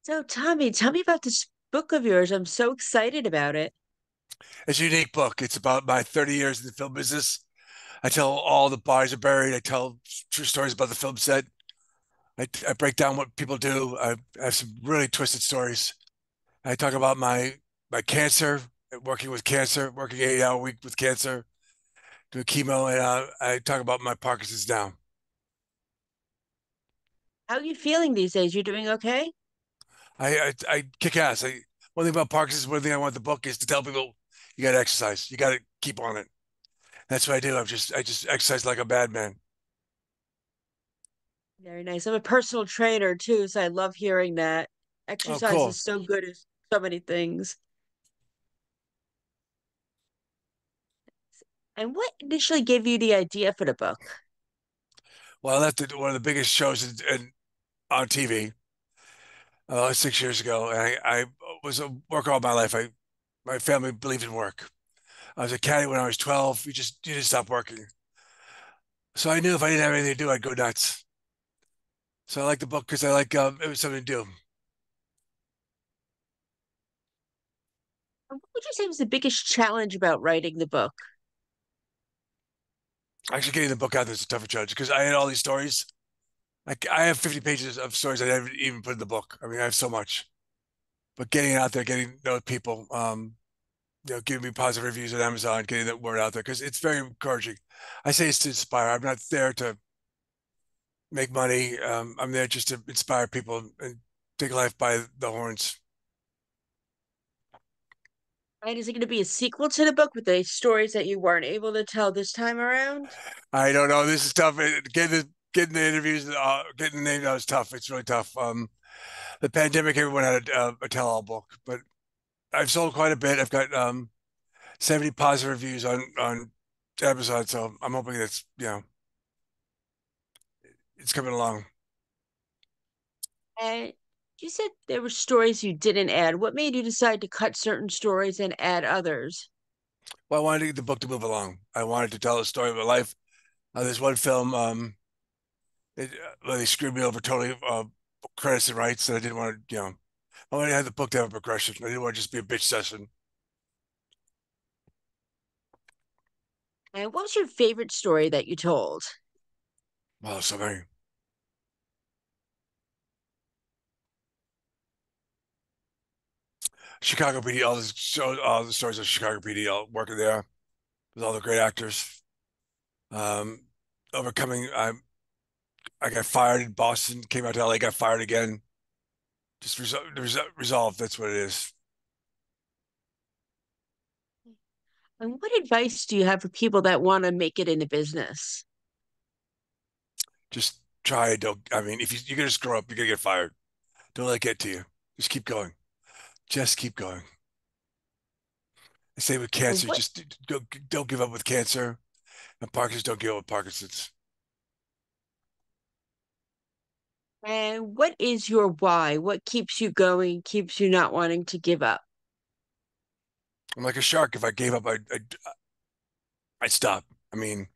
So, Tommy, tell me about this book of yours. I'm so excited about it. It's a unique book. It's about my 30 years in the film business. I tell all the bodies are buried. I tell true stories about the film set. I break down what people do. I have some really twisted stories. I talk about my cancer, working with cancer, working 8 hour week with cancer, doing chemo, and I talk about my Parkinson's now. How are you feeling these days? You doing okay? I kick ass. One thing about Parkinson's, one thing I want the book is to tell people you got to exercise. You got to keep on it. That's what I do. I just exercise like a bad man. Very nice. I'm a personal trainer too, so I love hearing that. Oh, Exercise cool. is so good at so many things. And what initially gave you the idea for the book? Well, I left one of the biggest shows on TV 6 years ago, and I was a worker all my life. My family believed in work. I was a caddy when I was 12. You just stop working. So I knew if I didn't have anything to do, I'd go nuts. So I like the book because I like it was something to do. And what would you say was the biggest challenge about writing the book? Actually, getting the book out there is a tougher challenge because I had all these stories. I have 50 pages of stories I haven't even put in the book. I mean, I have so much. But getting it out there, getting to know people, giving me positive reviews on Amazon, getting that word out there because it's very encouraging. I say it's to inspire. I'm not there to make money. I'm there just to inspire people and take life by the horns. And is it going to be a sequel to the book with the stories that you weren't able to tell this time around? I don't know. This is tough. Getting the interviews, getting the name out is tough. It's really tough. The pandemic, everyone had a tell-all book, but I've sold quite a bit. I've got 70 positive reviews on Amazon, so I'm hoping that's it's coming along. And you said there were stories you didn't add. What made you decide to cut certain stories and add others? Well, I wanted to get the book to move along. I wanted to tell a story of my life. There's one film. They screwed me over totally, credits and rights, and I didn't want to, I wanted to have the book to have a progression. I didn't want to just be a bitch session. And what was your favorite story that you told? Well, so many. Chicago PD, all the stories of Chicago PD, all working there with all the great actors. Um, overcoming, I got fired in Boston, came out to LA, got fired again. Just resolved. That's what it is. And what advice do you have for people that want to make it in the business? Just try. Don't. I mean, if you're gonna screw up, you're gonna get fired. Don't let it get to you. Just keep going. Just keep going. I say with And cancer, what just don't give up with cancer. And Parkinson's, don't give up with Parkinson's. and what is your why? What keeps you going, keeps you not wanting to give up? I'm like a shark. If I gave up, I'd stop. I mean,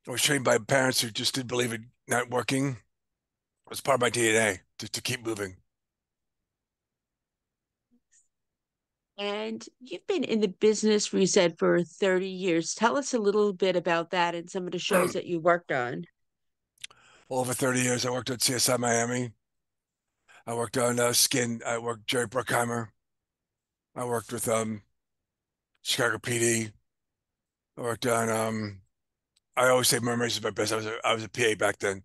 I was trained by parents who just didn't believe in not working. It was part of my DNA to keep moving. And you've been in the business, we said, for 30 years. Tell us a little bit about that and some of the shows that you worked on. Well, over 30 years, I worked at CSI Miami. I worked on Skin. I worked Jerry Bruckheimer. I worked with Chicago PD. I worked on I always say Mermaids is my best. I was a PA back then.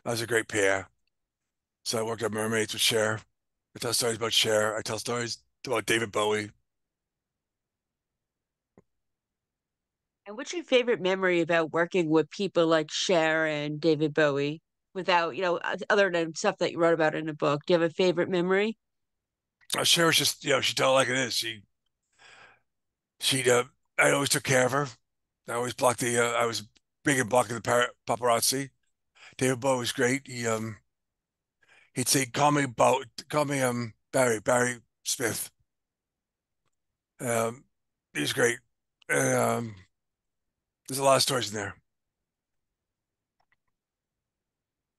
I was a great PA. So I worked on Mermaids with Cher. I tell stories about Cher. I tell stories about David Bowie. And what's your favorite memory about working with people like Cher and David Bowie without, other than stuff that you wrote about in a book? Do you have a favorite memory? Cher was just, she told it like it is. She I always took care of her. I always blocked I was big in blocking the paparazzi. David Bowie was great. He'd say, call me Barry Smith. Um, he was great. And, there's a lot of stories in there.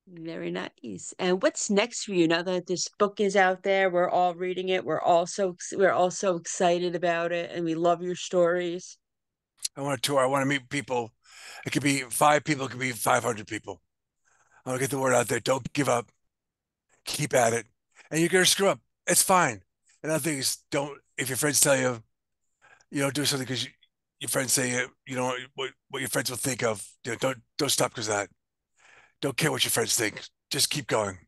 Very nice. And what's next for you now that this book is out there? We're all reading it. We're all so excited about it, and we love your stories. I want to tour. I want to meet people. It could be 5 people, it could be 500 people. I want to get the word out there. Don't give up. Keep at it. And you're going to screw up. It's fine. Another thing is don't, if your friends tell you, you know, do something because your friends say you know what your friends will think of. You know, don't stop because of that. Don't care what your friends think. Just keep going.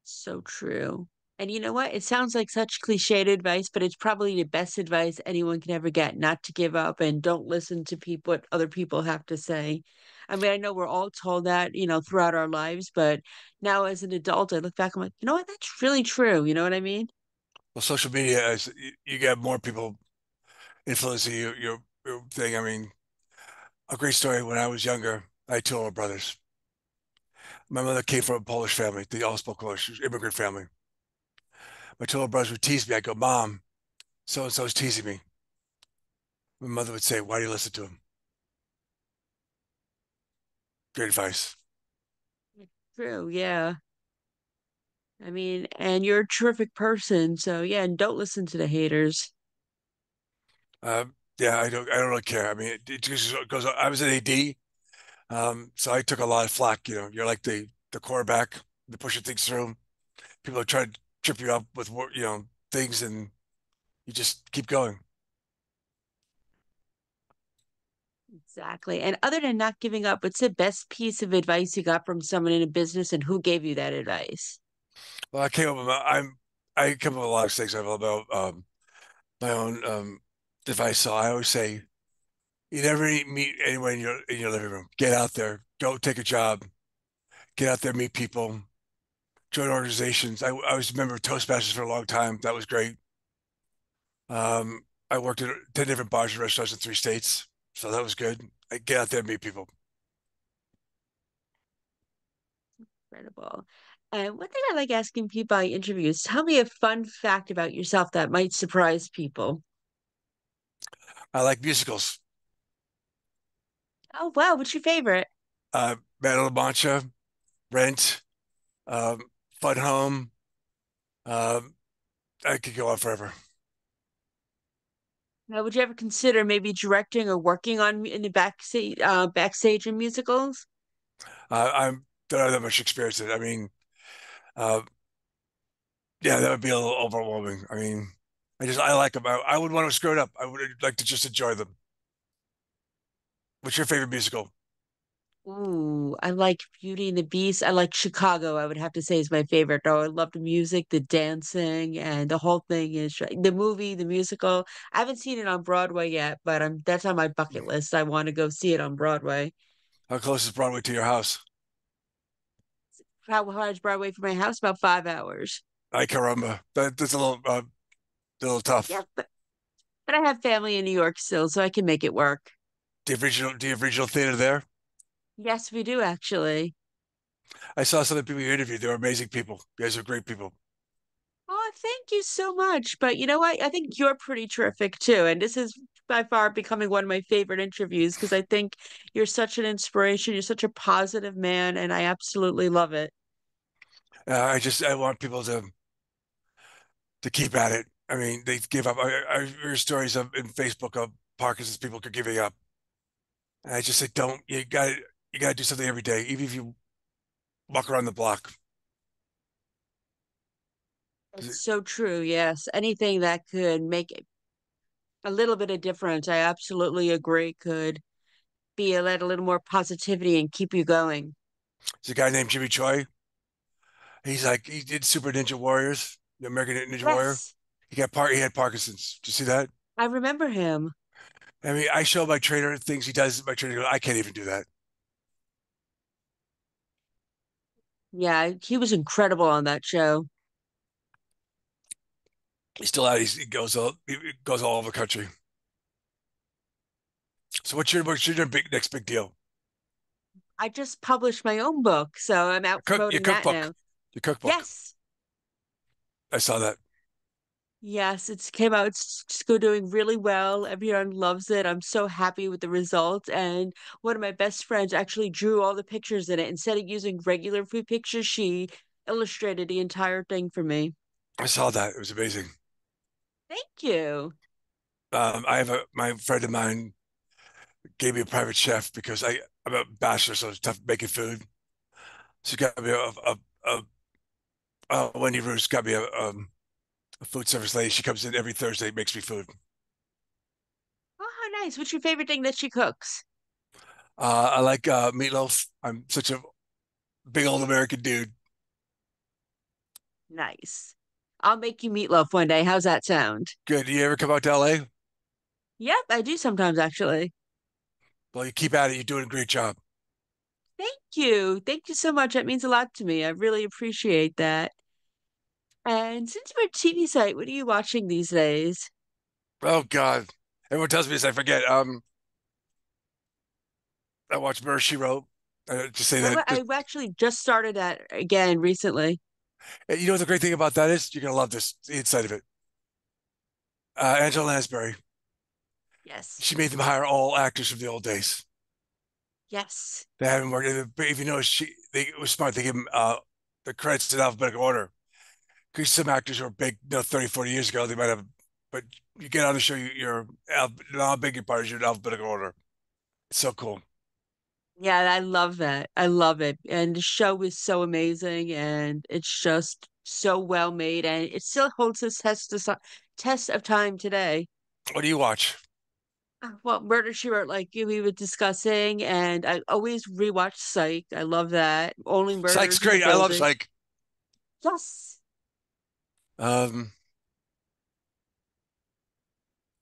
So true. And you know what? It sounds like such cliched advice, but it's probably the best advice anyone can ever get, not to give up and don't listen to people what other people have to say. I mean, I know we're all told that, throughout our lives, but now as an adult, I look back, I'm like, you know what? That's really true. You know what I mean? Well, social media is you get more people influencing your thing. I mean, a great story. When I was younger, I had two older brothers. My mother came from a Polish family. They all spoke Polish, immigrant family. My two older brothers would tease me. I go, Mom, so and so is teasing me. My mother would say, Why do you listen to him? Great advice. True. Yeah. I mean, and you're a terrific person. So yeah, and don't listen to the haters. Yeah, I don't really care. I mean, it just goes. I was an AD, so I took a lot of flack. You know, you're like the quarterback, the pushing things through. People are trying to trip you up with things, and you just keep going. Exactly. And other than not giving up, what's the best piece of advice you got from someone in a business and who gave you that advice? Well, I come up with a lot of things about my own device. So I always say, you never meet anyone in your living room. Get out there, go take a job, get out there, meet people, join organizations. I was a member of Toastmasters for a long time. That was great. I worked at 10 different bars and restaurants in 3 states, so that was good. I get out there and meet people. Incredible. And one thing I like asking people I interview is tell me a fun fact about yourself that might surprise people. I like musicals. Oh, wow. What's your favorite? Man of La Mancha, Rent, um, Fun Home. Um, I could go on forever. Now, would you ever consider maybe directing or working on in the backstage in musicals? I'm don't have that much experience in it. I mean, uh, yeah, that would be a little overwhelming. I mean, I like them. I would want to screw it up. I would like to just enjoy them. What's your favorite musical? Ooh, I like Beauty and the Beast. I like Chicago, I would have to say is my favorite. Oh, I love the music, the dancing, and the whole thing is the movie, the musical. I haven't seen it on Broadway yet, but that's on my bucket list. I want to go see it on Broadway. How close is Broadway to your house? How far is Broadway from my house? About 5 hours. I caramba. That's a little Yeah, tough. but I have family in New York still, so I can make it work. Do you have regional theater there? Yes, we do actually. I saw some of the people you interviewed. They were amazing people. You guys are great people. Oh, thank you so much. But you know what? I think you're pretty terrific too. And this is by far becoming one of my favorite interviews because I think you're such an inspiration. You're such a positive man, and I absolutely love it. I want people to keep at it. I mean, they give up. I hear stories in Facebook of Parkinson's people could giving up. And I just say, don't. You got to do something every day, even if you walk around the block. It's so true. Yes. Anything that could make a little bit of difference, I absolutely agree, could be a little more positivity and keep you going. There's a guy named Jimmy Choi. He did Super Ninja Warriors, the American Ninja Warrior. Yes, He had Parkinson's. Did you see that? I remember him. I mean, I show my trainer things he does. My trainer goes, I can't even do that. Yeah, he was incredible on that show. He's still out. He goes all over the country. So what's your next big deal? I just published my own book, so I'm out Your promoting that cookbook, now. your cookbook. Yes. I saw that. Yes, it's came out. It's just go doing really well. Everyone loves it. I'm so happy with the results. And one of my best friends actually drew all the pictures in it. Instead of using regular food pictures, she illustrated the entire thing for me. I saw that. It was amazing. Thank you. I have my friend of mine gave me a private chef because I'm a bachelor, so it's tough making food. She got me Wendy Roos got me a food service lady. She comes in every Thursday, makes me food. Oh, how nice. What's your favorite thing that she cooks? I like meatloaf. I'm such a big old American dude. Nice. I'll make you meatloaf one day. How's that sound? Good. You ever come out to LA? Yep, I do sometimes actually. Well, you keep at it. You're doing a great job. Thank you. Thank you so much. That means a lot to me. I really appreciate that. And since we're a TV site, what are you watching these days? Oh God, everyone tells me this. I forget. I watched Murder She Wrote. To say that, I actually just started that again recently. you know what the great thing about that is? You're gonna love this the inside of it. Angela Lansbury. Yes. She made them hire all actors from the old days. Yes. They haven't worked. But if you know, they it was smart. They give them the credits in alphabetical order. Because some actors who are big, 30, 40 years ago, they might have, but you get on the show, you're how big your part is, you're in alphabetical order. It's so cool. Yeah, I love that. I love it. And the show is so amazing and it's just so well made and it still holds the test of time today. What do you watch? Well, Murder She Wrote, like we were discussing, and I always rewatch Psych. I love that. Only Psych's Murders in the great. I love Building. Psych. Yes. Um,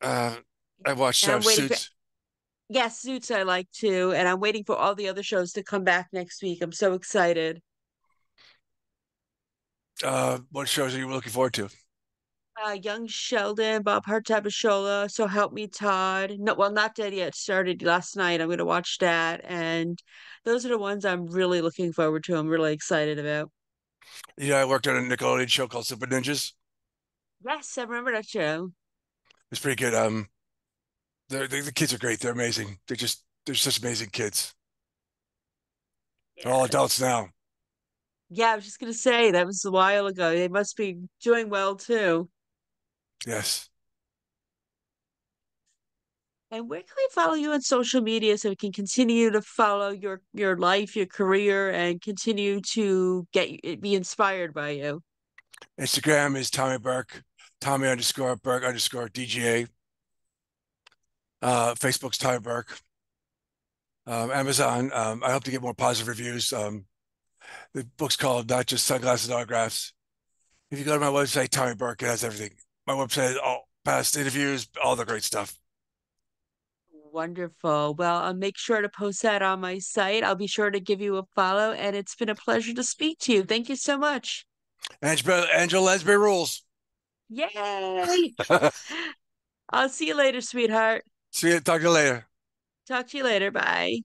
uh, I watched And I'm waiting for, Suits. yes, Suits I like too. And I'm waiting for all the other shows to come back next week. I'm so excited. What shows are you looking forward to? Young Sheldon, Bob Hartabashola, So Help Me Todd. No, well, not dead yet. Started last night. I'm going to watch that. And those are the ones I'm really looking forward to. I'm really excited about. I worked on a Nickelodeon show called Super Ninjas. Yes, I remember that show. It's pretty good. The kids are great. They're amazing. They're such amazing kids. They're all adults Yes. now. Yeah, I was just gonna say that was a while ago. They must be doing well too. Yes. And where can we follow you on social media so we can continue to follow your life, your career, and continue to be inspired by you? Instagram is Tommy Burke, Tommy underscore Burke underscore DGA. Facebook's Tommy Burke. Amazon. I hope to get more positive reviews. The book's called Not Just Sunglasses and Autographs. If you go to my website, Tommy Burke, it has everything. My website has all past interviews, all the great stuff. Wonderful. Well, I'll make sure to post that on my site. I'll be sure to give you a follow, and it's been a pleasure to speak to you. Thank you so much. Angela Lesbury rules. Yay! I'll see you later, sweetheart. See you. Talk to you later. Talk to you later. Bye.